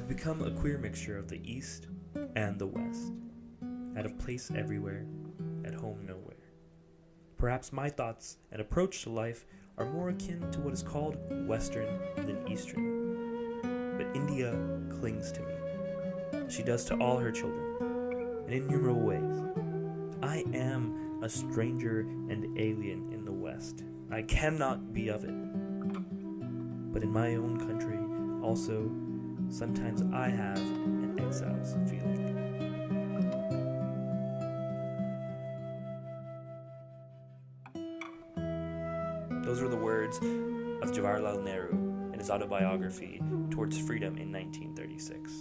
I've become a queer mixture of the East and the West, out of place everywhere, at home nowhere. Perhaps my thoughts and approach to life are more akin to what is called Western than Eastern. But India clings to me. She does to all her children, in innumerable ways. I am a stranger and alien in the West. I cannot be of it. But in my own country, also, sometimes I have an exile's feeling. Those were the words of Jawaharlal Nehru in his autobiography, Towards Freedom in 1936.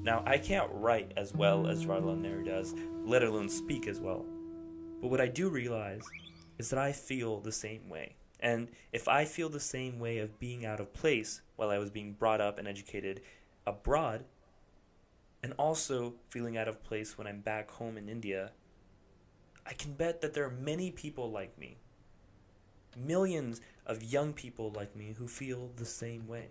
Now, I can't write as well as Jawaharlal Nehru does, let alone speak as well. But what I do realize is that I feel the same way. And if I feel the same way of being out of place while I was being brought up and educated abroad, and also feeling out of place when I'm back home in India, I can bet that there are many people like me, millions of young people like me who feel the same way,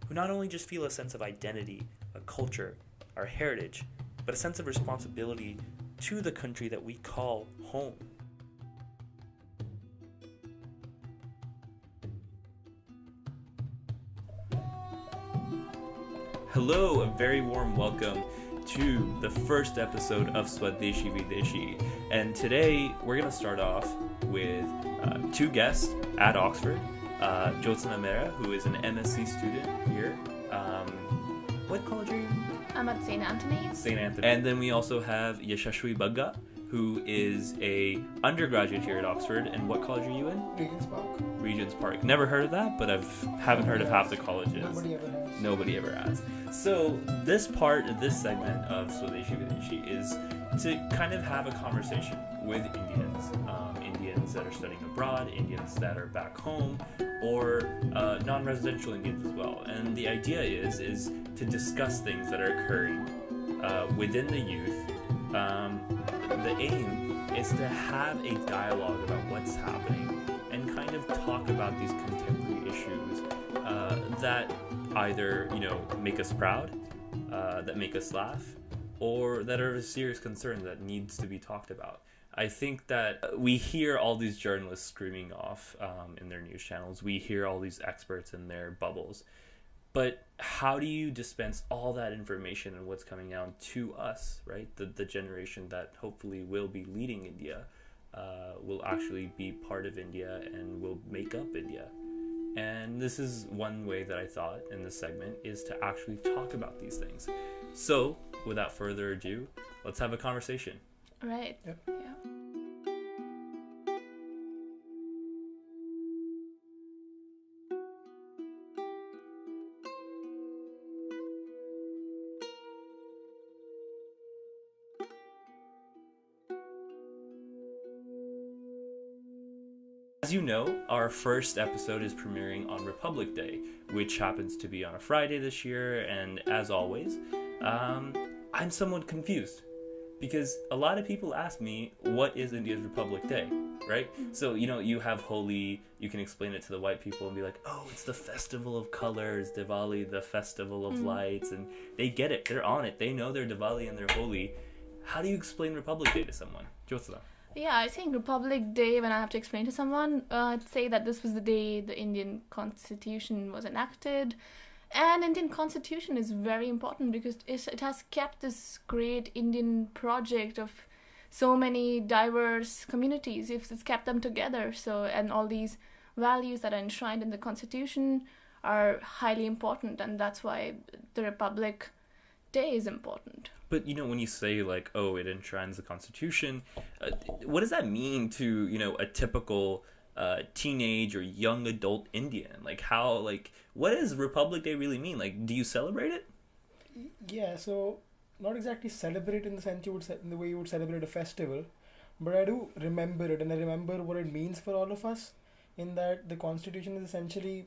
who not only just feel a sense of identity, a culture, our heritage, but a sense of responsibility to the country that we call home. Hello, a very warm welcome to the first episode of Swadeshi, Videshi. And today we're going to start off with two guests at Oxford. Jyotsna and Mehra, who is an MSc student here. What college are you in? I'm at St. Anthony's. St. Anthony. And then we also have Yashashwi Bagga, who is a undergraduate here at Oxford. And what college are you in? Regent's Park. Regent's Park. Never heard of that, but haven't heard of half the colleges. Nobody ever has. So this segment of Swadeshi Videshi is to kind of have a conversation with Indians. Indians that are studying abroad, Indians that are back home, or non-residential Indians as well. And the idea is to discuss things that are occurring within the youth. The aim is to have a dialogue about what's happening and kind of talk about these contemporary issues that either, make us proud, that make us laugh, or that are a serious concern that needs to be talked about. I think that we hear all these journalists screaming off in their news channels. We hear all these experts in their bubbles. But how do you dispense all that information and what's coming out to us, right? The generation that hopefully will be leading India, will actually be part of India and will make up India. And this is one way that I thought in this segment is to actually talk about these things. So, without further ado, let's have a conversation. Right. Yep. Yeah. As you know, our first episode is premiering on Republic Day, which happens to be on a Friday this year, and as always, I'm somewhat confused. Because a lot of people ask me, what is India's Republic Day, right? So, you have Holi, you can explain it to the white people and be like, oh, it's the festival of colors, Diwali, the festival of lights, and they get it, they're on it, they know their Diwali and their Holi. How do you explain Republic Day to someone? Jyotsna? Yeah, I think Republic Day, when I have to explain to someone, I'd say that this was the day the Indian Constitution was enacted. And Indian Constitution is very important because it has kept this great Indian project of so many diverse communities. It's kept them together. And all these values that are enshrined in the Constitution are highly important. And that's why the Republic Day is important. But, when you say, it enshrines the Constitution, what does that mean to, a typical teenage or young adult Indian? What does Republic Day really mean? Do you celebrate it? Yeah, so not exactly celebrate in the sense in the way you would celebrate a festival, but I do remember it, and I remember what it means for all of us, in that the Constitution is essentially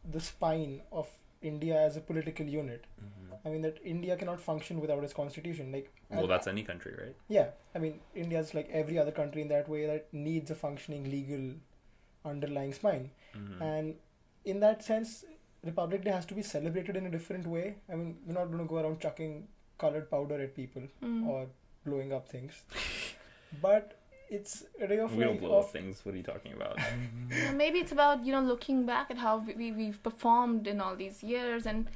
the spine of India as a political unit. Mm-hmm. I mean, that India cannot function without its constitution. That's any country, right? Yeah. I mean, India's like every other country in that way that needs a functioning legal underlying spine. Mm-hmm. And in that sense, Republic Day has to be celebrated in a different way. I mean, we're not going to go around chucking colored powder at people or blowing up things. But it's a day of We don't blow up things. What are you talking about? Maybe it's about, looking back at how we've performed in all these years and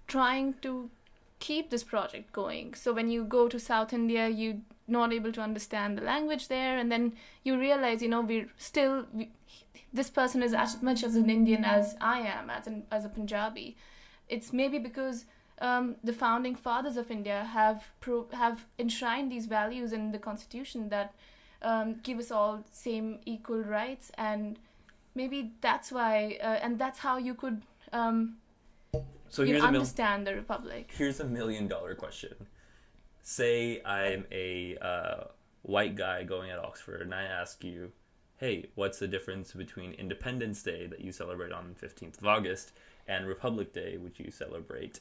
trying to keep this project going. So when you go to South India, you're not able to understand the language there, and then you realize, this person is as much as an Indian as I am, as a Punjabi. It's maybe because the founding fathers of India have enshrined these values in the constitution that give us all same equal rights, and maybe that's why, and that's how you could understand the Republic. Here's $1 million question. Say I'm a white guy going at Oxford, and I ask you, hey, what's the difference between Independence Day that you celebrate on the 15th of August and Republic Day, which you celebrate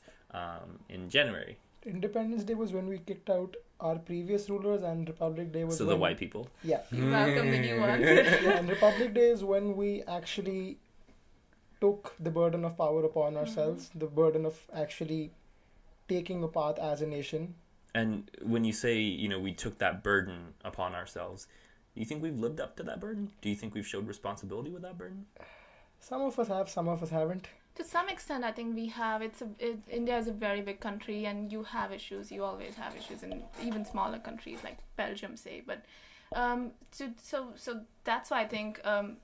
in January? Independence Day was when we kicked out our previous rulers, and Republic Day was the white people? Yeah. You welcome the new ones. Yeah, and Republic Day is when we actually took the burden of power upon ourselves, the burden of actually taking a path as a nation. And when you say, we took that burden upon ourselves, do you think we've lived up to that burden? Do you think we've showed responsibility with that burden? Some of us have, some of us haven't. To some extent, I think we have. India is a very big country, and you have issues. You always have issues in even smaller countries like Belgium, say. But so that's why I think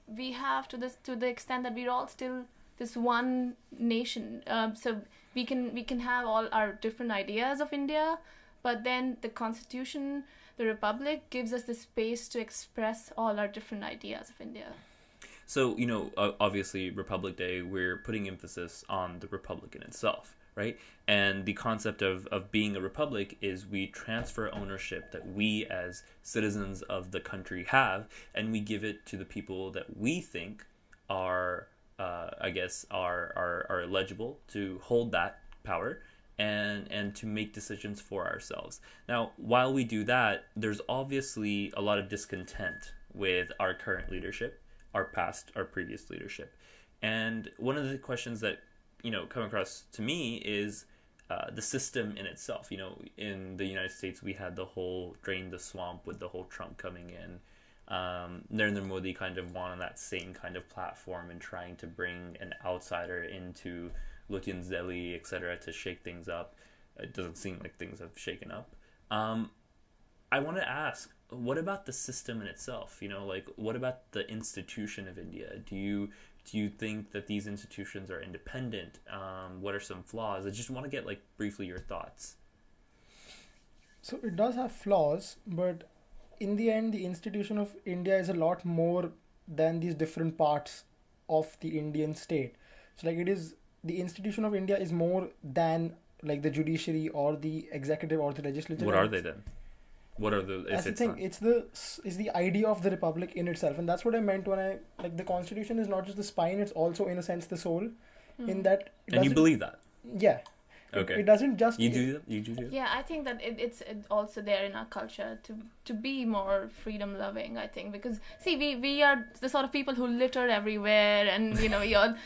we have to the extent that we're all still this one nation. So we can have all our different ideas of India, but then the Constitution, the Republic, gives us the space to express all our different ideas of India. So, obviously, Republic Day, we're putting emphasis on the Republic in itself, right? And the concept of being a republic is we transfer ownership that we as citizens of the country have, and we give it to the people that we think are eligible to hold that power and to make decisions for ourselves. Now, while we do that, there's obviously a lot of discontent with our current leadership, our previous leadership. And one of the questions that, come across to me is the system in itself. In the United States, we had the whole drain the swamp with the whole Trump coming in. Narendra Modi kind of won on that same kind of platform and trying to bring an outsider into Lutyens Delhi, etc., to shake things up. It doesn't seem like things have shaken up. I want to ask, what about the system in itself? What about the institution of India? Do you think that these institutions are independent? What are some flaws? I just want to get briefly your thoughts. So it does have flaws, but in the end, the institution of India is a lot more than these different parts of the Indian state. So the institution of India is more than the judiciary or the executive or the legislature. What are they then? What are the? That's the thing. It's the idea of the republic in itself, and that's what I meant when I the constitution is not just the spine; it's also in a sense the soul. In that, and you believe that? Yeah. Okay. It doesn't just. You do that. You do that. Yeah, I think that it's also there in our culture to be more freedom loving. I think because we are the sort of people who litter everywhere, and you're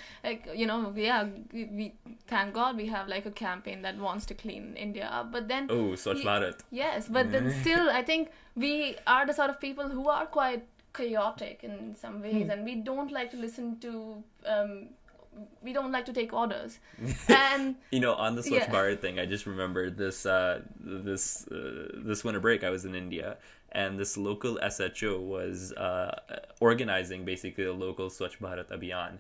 we thank God we have a campaign that wants to clean India up. But then Swachh Bharat. Yes, but then still I think we are the sort of people who are quite chaotic in some ways, and we don't like to listen to. We don't like to take orders, and on the Swachh Bharat thing, I just remembered this winter break I was in India, and this local SHO was organizing basically a local Swachh Bharat Abhiyan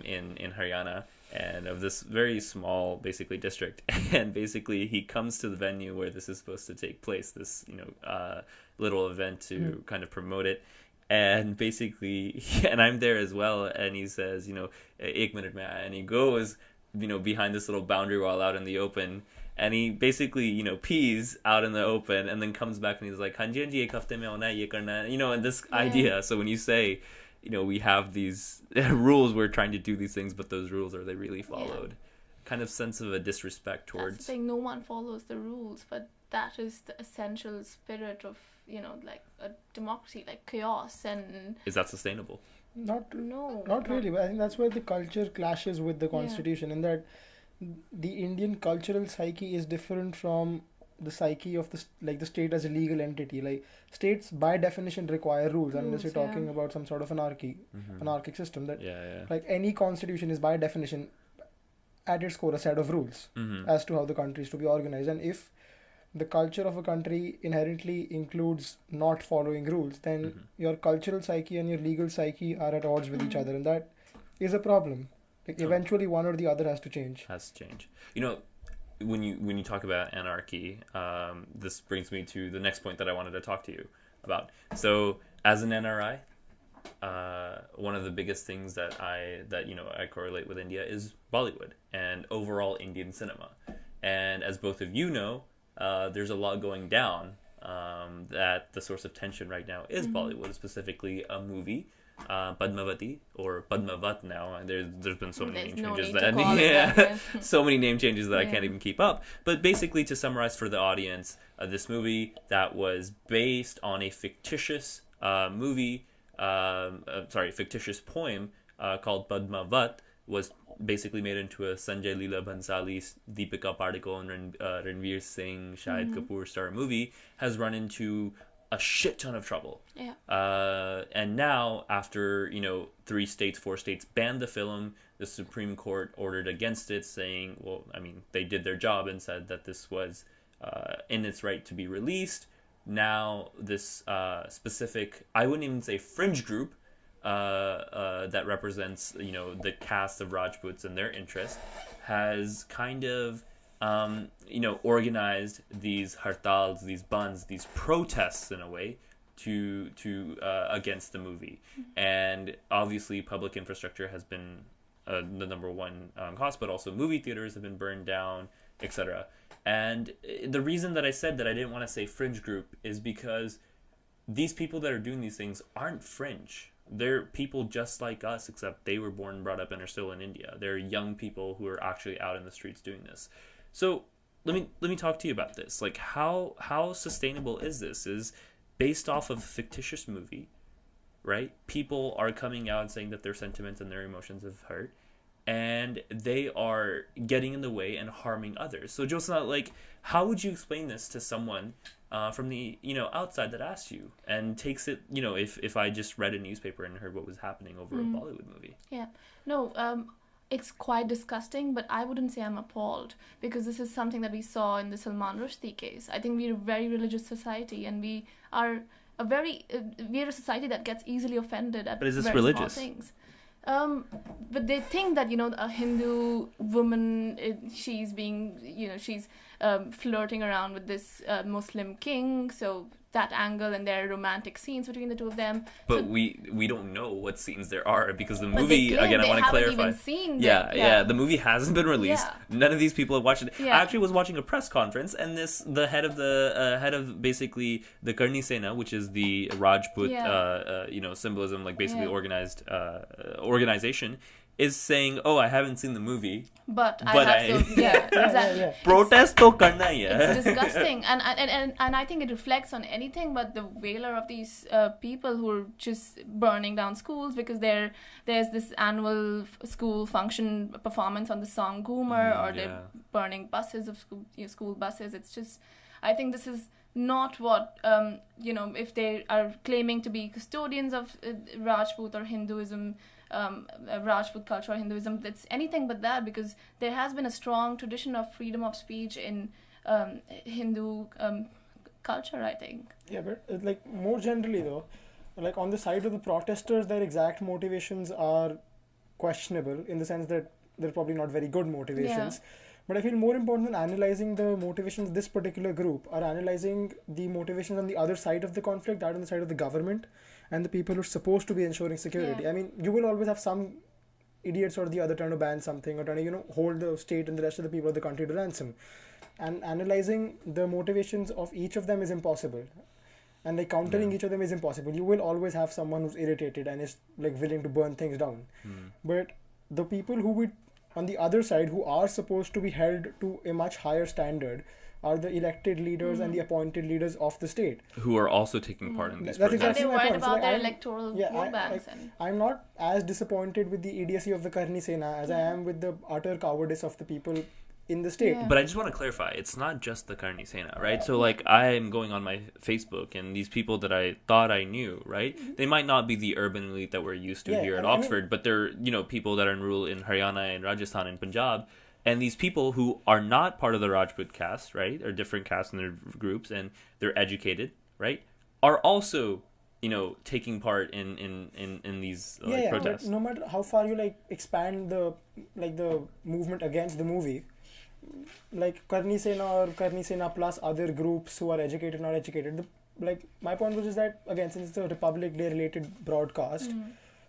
in Haryana, and of this very small basically district, and basically he comes to the venue where this is supposed to take place, this little event to kind of promote it. And basically, and I'm there as well, and he says, "Ek minute mein aaya," and he goes, behind this little boundary wall out in the open, and he basically, pees out in the open, and then comes back and he's like, "Hanji hanji, ek hafte mein auna hai, ye karna hai," and this idea. So when you say, we have these rules, we're trying to do these things, but those rules, are they really followed? Yeah. Kind of sense of a disrespect towards. That's the thing. No one follows the rules, but that is the essential spirit of a democracy, chaos. And is that sustainable? Not No. not really, but I think that's where the culture clashes with the constitution, in that the Indian cultural psyche is different from the psyche of the state as a legal entity. Like states by definition require rules, unless you're Rules, talking yeah. about some sort of Mhm. anarchic system. That Yeah. like any constitution is by definition at its core a set of rules Mhm. as to how the country is to be organized. And if the culture of a country inherently includes not following rules, then Mhm. your cultural psyche and your legal psyche are at odds with each Mhm. other, and that is a problem. Like Oh. eventually, one or the other has to change. Has changed. When you talk about anarchy, this brings me to the next point that I wanted to talk to you about. So, as an NRI, one of the biggest things that I correlate with India is Bollywood and overall Indian cinema. And as both of you know, there's a lot going down. That the source of tension right now is Bollywood, specifically a movie, Padmavati or Padmavat now. And there's been so many There's name no changes need to that call it that, yeah. so many name changes that I Yeah. can't even keep up. But basically, to summarize for the audience, this movie that was based on a fictitious fictitious poem called Padmavat was basically made into a Sanjay Leela Bhansali, Deepika Padukone, and Ranveer Singh, Shahid Kapoor star movie, has run into a shit ton of trouble. Yeah. And now, after 4 states banned the film, the Supreme Court ordered against it, saying, well, I mean, they did their job and said that this was in its right to be released. Now, this specific, I wouldn't even say fringe group, that represents the caste of Rajputs and their interest, has kind of organized these hartals, these bands, these protests in a way to against the movie. And obviously public infrastructure has been the number one cost, but also movie theaters have been burned down, etc. And the reason that I said that I didn't want to say fringe group is because these people that are doing these things aren't fringe. They're people just like us, except they were born and brought up and are still in India. They're young people who are actually out in the streets doing this. So let me talk to you about this. Like how sustainable is this? Is based off of a fictitious movie, right? People are coming out and saying that their sentiments and their emotions have hurt, and they are getting in the way and harming others. So Jyotsna, like, how would you explain this to someone from the outside that asks you and takes it, if I just read a newspaper and heard what was happening over a Bollywood movie? Yeah. No, it's quite disgusting, but I wouldn't say I'm appalled, because this is something that we saw in the Salman Rushdie case. I think we're a very religious society, and we are we're a society that gets easily offended at But is this very religious? small things. But they think that a Hindu woman, she's being she's flirting around with this Muslim king, so that angle, and there are romantic scenes between the two of them. But So, we don't know what scenes there are, because the but movie, they claim again, I they want to haven't clarify. even seen Yeah, the movie hasn't been released. Yeah. None of these people have watched it. Yeah. I actually was watching a press conference, and the head of basically the Karni Sena, which is the Rajput symbolism, like basically Yeah. organized organization, is saying, "Oh, I haven't seen the movie, but But I have I- to, exactly. protest to karna hi hai." It's disgusting, and I think it reflects on anything but the valor of these people who are just burning down schools, because there's this annual school function performance on the song Goomer, or they're burning buses of school buses. It's just, I think this is not what if they are claiming to be custodians of Rajput or Hinduism. Rajput culture or Hinduism, it's anything but that, because there has been a strong tradition of freedom of speech in Hindu culture, I think. Yeah, but like more generally though, like on the side of the protesters, their exact motivations are questionable, in the sense that they're probably not very good motivations. But I feel more important than analyzing the motivations of this particular group are analyzing the motivations on the other side of the conflict, that on the side of the government and the people who are supposed to be ensuring security. Yeah. I mean, you will always have some idiots or the other trying to ban something, or trying to hold the state and the rest of the people of the country to ransom. And analyzing the motivations of each of them is impossible. And like countering each of them is impossible. You will always have someone who's irritated and is like willing to burn things down. But the people who would on the other side, who are supposed to be held to a much higher standard, are the elected leaders and the appointed leaders of the state. Who are also taking part in these That's protests. exactly And they my worried point. So, about like, their I'm- electoral Yeah, vote banks. And I'm not as disappointed with the idiocy of the Karni Sena as I am with the utter cowardice of the people in the state. Yeah. But I just want to clarify, it's not just the Karni Sena, right? So, like, I am going on my Facebook, and these people that I thought I knew, right? They might not be the urban elite that we're used to Yeah, here at I mean- Oxford, but they're, people that are in rule in Haryana and Rajasthan and Punjab. And these people who are not part of the Rajput caste, right, or different castes in their groups, and they're educated, right, are also, taking part in these protests. But no matter how far you expand the movement against the movie, like Karni Sena or Karni Sena plus other groups who are educated, not educated. My point was just that, again, since it's a Republic Day related broadcast,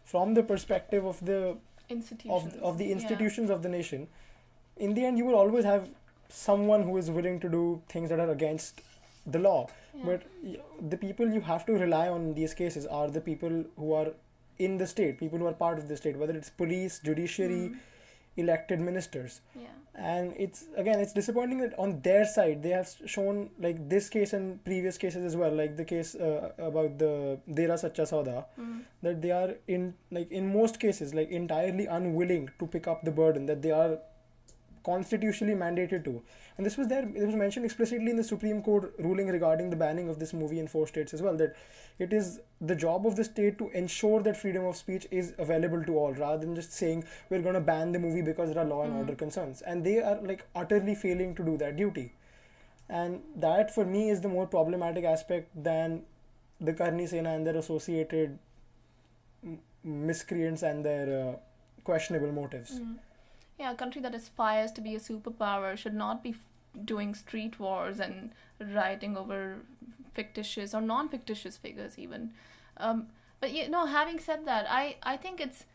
from the perspective of the institutions. of the institutions of the nation, in the end you will always have someone who is willing to do things that are against the law. Yeah. But the people you have to rely on in these cases are the people who are in the state, people who are part of the state, whether it's police, judiciary, elected ministers. Yeah. And it's disappointing that on their side they have shown, like this case and previous cases as well, like the case about the Dera Sacha Sauda, that they are in most cases entirely unwilling to pick up the burden that they are constitutionally mandated to. And it was mentioned explicitly in the Supreme Court ruling regarding the banning of this movie in 4 states as well, that it is the job of the state to ensure that freedom of speech is available to all, rather than just saying we're going to ban the movie because there are law and order concerns. And they are utterly failing to do that duty. And that for me is the more problematic aspect than the Karni Sena and their associated miscreants and their questionable motives. Yeah, a country that aspires to be a superpower should not be doing street wars and rioting over fictitious or non-fictitious figures even. But having said that, I think it's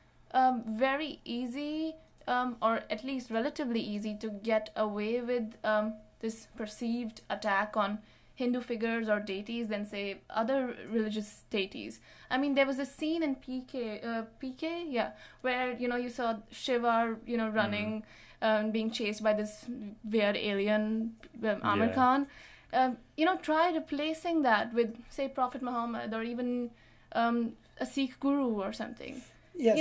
very easy, or at least relatively easy, to get away with this perceived attack on Hindu figures or deities than, say, other religious deities. I mean, there was a scene in PK, where, you saw Shiva, running, being chased by this weird alien, Amir Khan. Try replacing that with, say, Prophet Muhammad, or even a Sikh guru or something. Yes,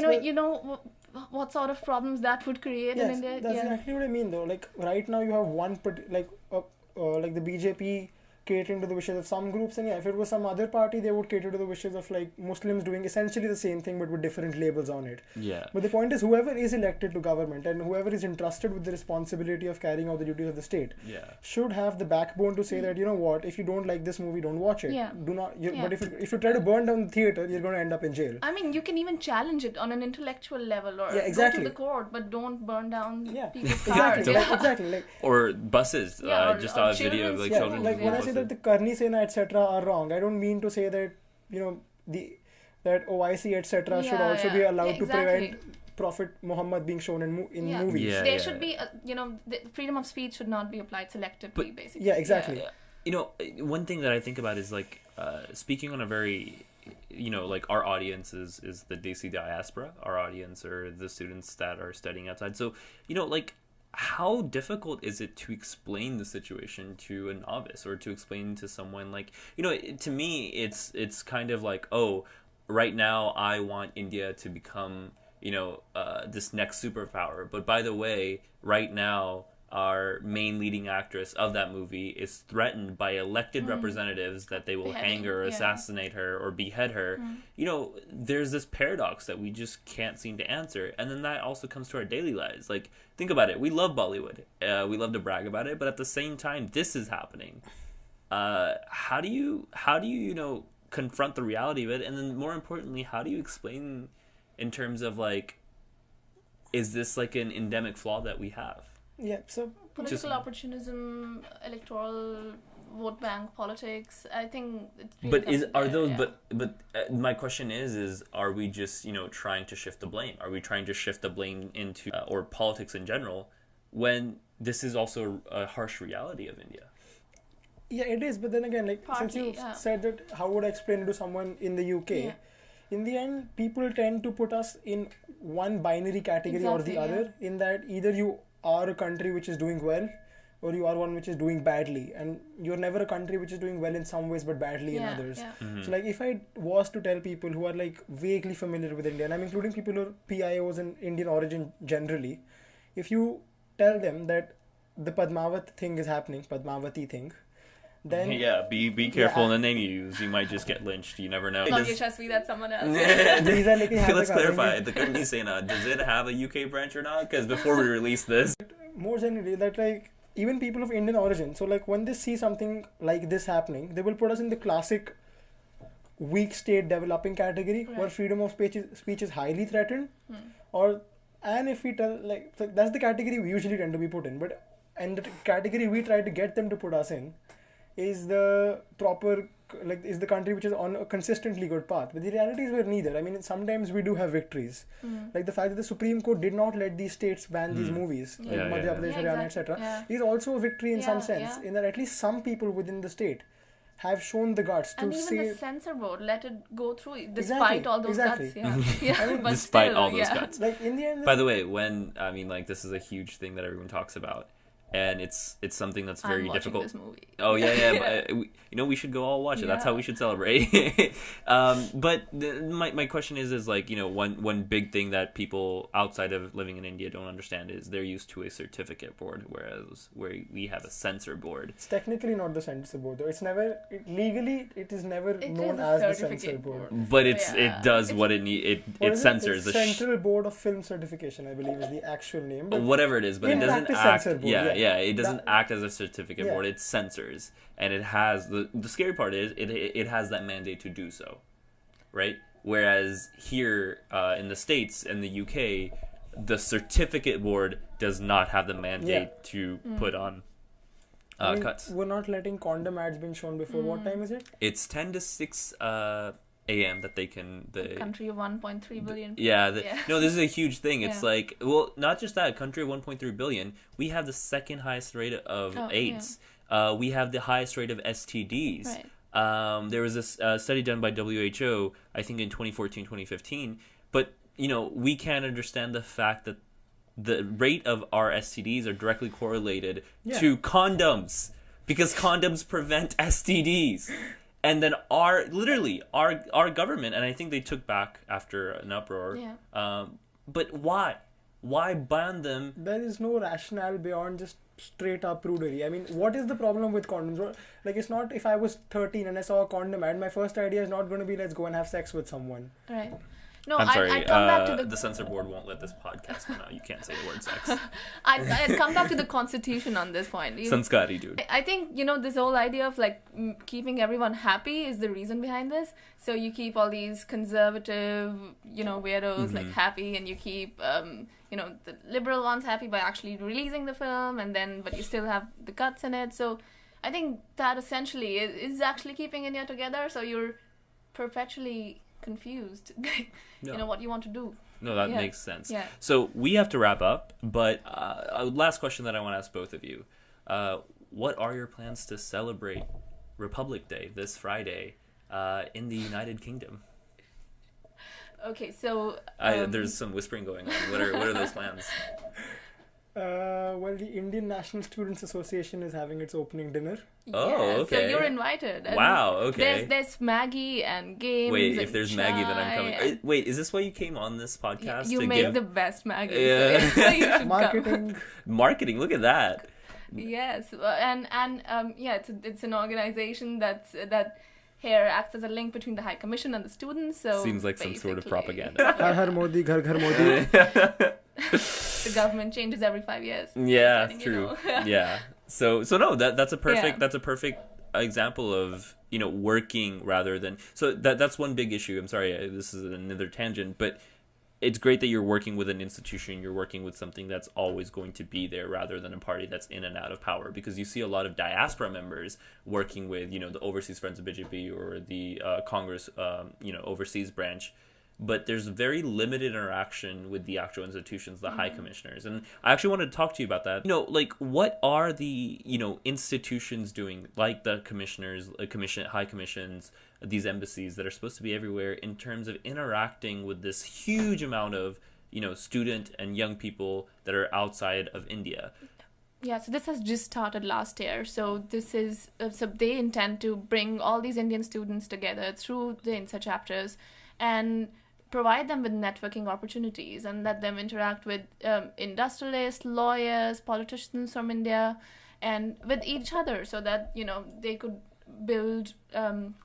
what sort of problems that would create in India. That's exactly what I mean, though. Right now you have the BJP catering to the wishes of some groups, and if it was some other party, they would cater to the wishes of Muslims doing essentially the same thing but with different labels on it. Yeah. But the point is, whoever is elected to government and whoever is entrusted with the responsibility of carrying out the duties of the state should have the backbone to say that, if you don't like this movie, don't watch it. Yeah. Do not. But if you try to burn down the theater, you're going to end up in jail. I mean, you can even challenge it on an intellectual level, or exactly. go to the court, but don't burn down people's Exactly. cars. Exactly. Or buses. Or Saw a video of children. When I say that the Karni Sena etc. are wrong, I don't mean to say that that OIC etc. should also be allowed to prevent Prophet Muhammad being shown in movies. There should be the freedom of speech should not be applied selectively, basically. Yeah, exactly. One thing that I think about is speaking on a very our audience is the DC diaspora. Our audience are the students that are studying outside. So how difficult is it to explain the situation to a novice, or to explain to someone to me it's kind of right now I want India to become this next superpower, but by the way, right now our main leading actress of that movie is threatened by elected representatives that they will hang her, assassinate her, or behead her. There's this paradox that we just can't seem to answer. And then that also comes to our daily lives. Think about it. We love Bollywood. We love to brag about it. But at the same time, this is happening. How do you confront the reality of it? And then more importantly, how do you explain in terms of is this an endemic flaw that we have? Yeah, so political opportunism, electoral vote bank politics. I think. My question is are we just trying to shift the blame? Are we trying to shift the blame into or politics in general, when this is also a harsh reality of India? Yeah, it is. But then again, since you said that, how would I explain it to someone in the UK? Yeah. In the end, people tend to put us in one binary category or the other. In that either you are a country which is doing well, or you are one which is doing badly, and you're never a country which is doing well in some ways but badly in others. So like if I was to tell people who are like vaguely familiar with India, and I'm including people who are PIOs and Indian origin generally, if you tell them that the Padmavat thing is happening, Padmavati thing, then be careful in the name you use. You might just get lynched. You never know. Not Yashashwi, that's someone else. Let's clarify. The company saying, does it have a UK branch or not? Because before we release this, more generally, that like even people of Indian origin, so like when they see something like this happening, they will put us in the classic weak state developing category, where freedom of speech is highly threatened, and if we tell like that's the category we usually tend to be put in, and the category we try to get them to put us in is the proper, like, is the country which is on a consistently good path. But the reality is we're neither. I mean, sometimes we do have victories. Like the fact that the Supreme Court did not let these states ban these movies, like Madhya Pradesh, Haryana, etc., is also a victory in some sense, in that at least some people within the state have shown the guts to say... And even the censor board let it go through, despite all those guts. I mean, but despite still, all those guts. Like in the end... By the way, this is a huge thing that everyone talks about. And it's something that's very difficult. This movie. Oh yeah. But, we should go all watch it. That's how we should celebrate. But my question is like, one big thing that people outside of living in India don't understand is they're used to a certificate board, whereas we have a censor board. It's technically not the censor board, though. It's never legally. It is never known as the censor board. But it does what it needs. It censors the Central Board of Film Certification, I believe, is the actual name. But whatever it is, but it doesn't act. It doesn't act as a certificate board. It censors, and it has the scary part is it has that mandate to do so, right? Whereas here in the States and the UK, the certificate board does not have the mandate to put on cuts. We're not letting condom ads been shown before. What time is it? It's 10 to 6 a.m. that they can... The country of 1.3 billion people. No, this is a huge thing. It's like, well, not just that, country of 1.3 billion, we have the second highest rate of AIDS. We have the highest rate of STDs. Right. There was a study done by WHO, I think in 2014, 2015, but, we can't understand the fact that the rate of our STDs are directly correlated to condoms, because condoms prevent STDs. And then our government, and I think they took back after an uproar. But why? Why ban them? There is no rationale beyond just straight up prudery. I mean, what is the problem with condoms? Like, it's not if I was 13 and I saw a condom ad, my first idea is not going to be let's go and have sex with someone. Right. No, I'm sorry. I'd come back to the censor board won't let this podcast come out. You can't say the word sex. I'd come back to the constitution on this point. Sanskari, dude. I think, this whole idea of like keeping everyone happy is the reason behind this. So you keep all these conservative, weirdos like happy, and you keep, the liberal ones happy by actually releasing the film, but you still have the cuts in it. So I think that essentially is actually keeping India together. So you're perpetually confused what you want to do. No, that makes sense. So we have to wrap up, but last question that I want to ask both of you. What are your plans to celebrate Republic Day this Friday in the United Kingdom? Okay, so there's some whispering going on. What are those plans? Well, the Indian National Students Association is having its opening dinner. Oh, okay. So you're invited. Wow, okay. There's Maggie and games. Wait, if there's Maggie, then I'm coming. Wait, is this why you came on this podcast? You make the best Maggie. Yeah. So you should Marketing. come. Marketing, look at that. Yes, it's an organization that here acts as a link between the High Commission and the students. So seems like some sort of propaganda. Har Har Modi, Ghar Ghar Modi. The government changes every 5 years. Yeah, true. Yeah. So no, that's a perfect example of working rather than that's one big issue. I'm sorry, this is another tangent, but it's great that you're working with an institution, you're working with something that's always going to be there rather than a party that's in and out of power, because you see a lot of diaspora members working with the Overseas Friends of BJP or the Congress overseas branch, but there's very limited interaction with the actual institutions, the high commissioners. And I actually wanted to talk to you about that. What are the institutions doing, like the commissioners, high commissions, these embassies that are supposed to be everywhere, in terms of interacting with this huge amount of student and young people that are outside of India? Yeah, so this has just started last year. So this is so they intend to bring all these Indian students together through the INSA chapters and provide them with networking opportunities and let them interact with industrialists, lawyers, politicians from India, and with each other, so that they could build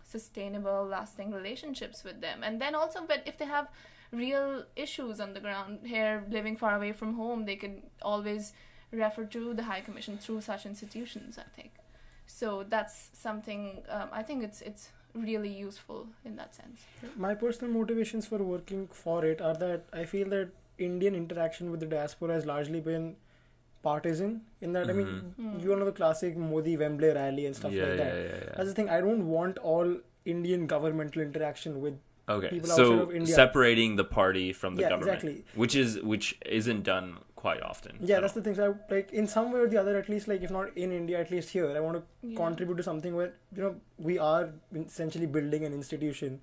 sustainable, lasting relationships with them. And then also, but if they have real issues on the ground here, living far away from home, they can always refer to the High Commission through such institutions, I think. So that's something I think it's really useful in that sense. My personal motivations for working for it are that I feel that Indian interaction with the diaspora has largely been partisan, in that, I mean, you know the classic Modi Wembley rally and stuff like that. Yeah. That's the thing. I don't want all Indian governmental interaction with people outside so of India. separating the party from the government, exactly. which isn't done quite often. Yeah, that's the thing. So like in some way or the other, at least, like if not in India, at least here, I want to contribute to something where we are essentially building an institution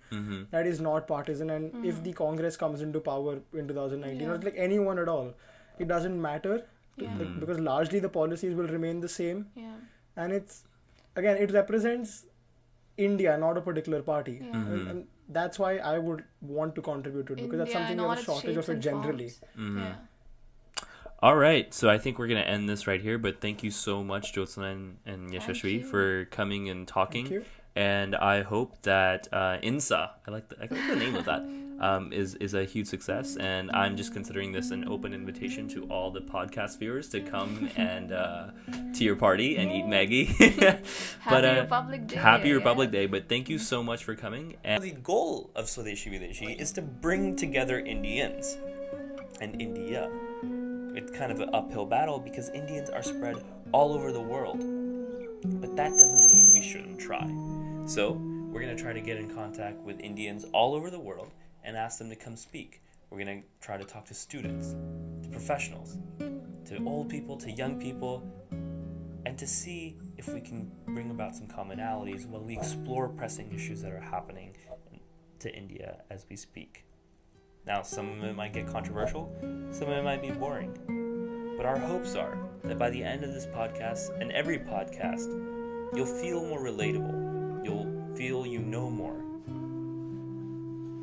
that is not partisan. And if the Congress comes into power in 2019, or like anyone at all, it doesn't matter. Because largely the policies will remain the same, and it represents India, not a particular party, and that's why I would want to contribute to it, because that's something there's a shortage of it generally. All right, so I think we're going to end this right here, but thank you so much, Jyotsna and Yashashwi, for coming and talking. Thank you. And I hope that INSA, I like the name of that, is a huge success. And I'm just considering this an open invitation to all the podcast viewers to come and to your party and eat Maggie. Happy Republic Day. Happy Republic Day. But thank you so much for coming. And the goal of Swadeshi Videshi is to bring together Indians and India. It's kind of an uphill battle because Indians are spread all over the world. But that doesn't mean we shouldn't try. So, we're going to try to get in contact with Indians all over the world and ask them to come speak. We're going to try to talk to students, to professionals, to old people, to young people, and to see if we can bring about some commonalities while we explore pressing issues that are happening to India as we speak. Now, some of it might get controversial, some of it might be boring. But our hopes are that by the end of this podcast, and every podcast, you'll feel more relatable. You'll feel you know more.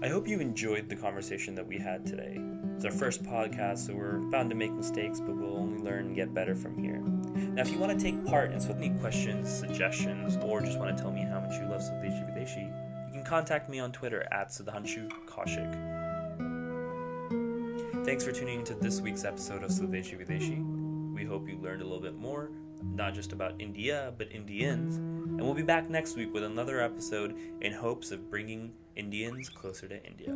I hope you enjoyed the conversation that we had today. It's our first podcast, so we're bound to make mistakes, but we'll only learn and get better from here. Now, if you want to take part and with any questions, suggestions, or just want to tell me how much you love Swadeshi Videshi, you can contact me on Twitter at Sudhanshu Kaushik. Thanks for tuning into this week's episode of Swadeshi Videshi. We hope you learned a little bit more, not just about India, but Indians. And we'll be back next week with another episode in hopes of bringing Indians closer to India.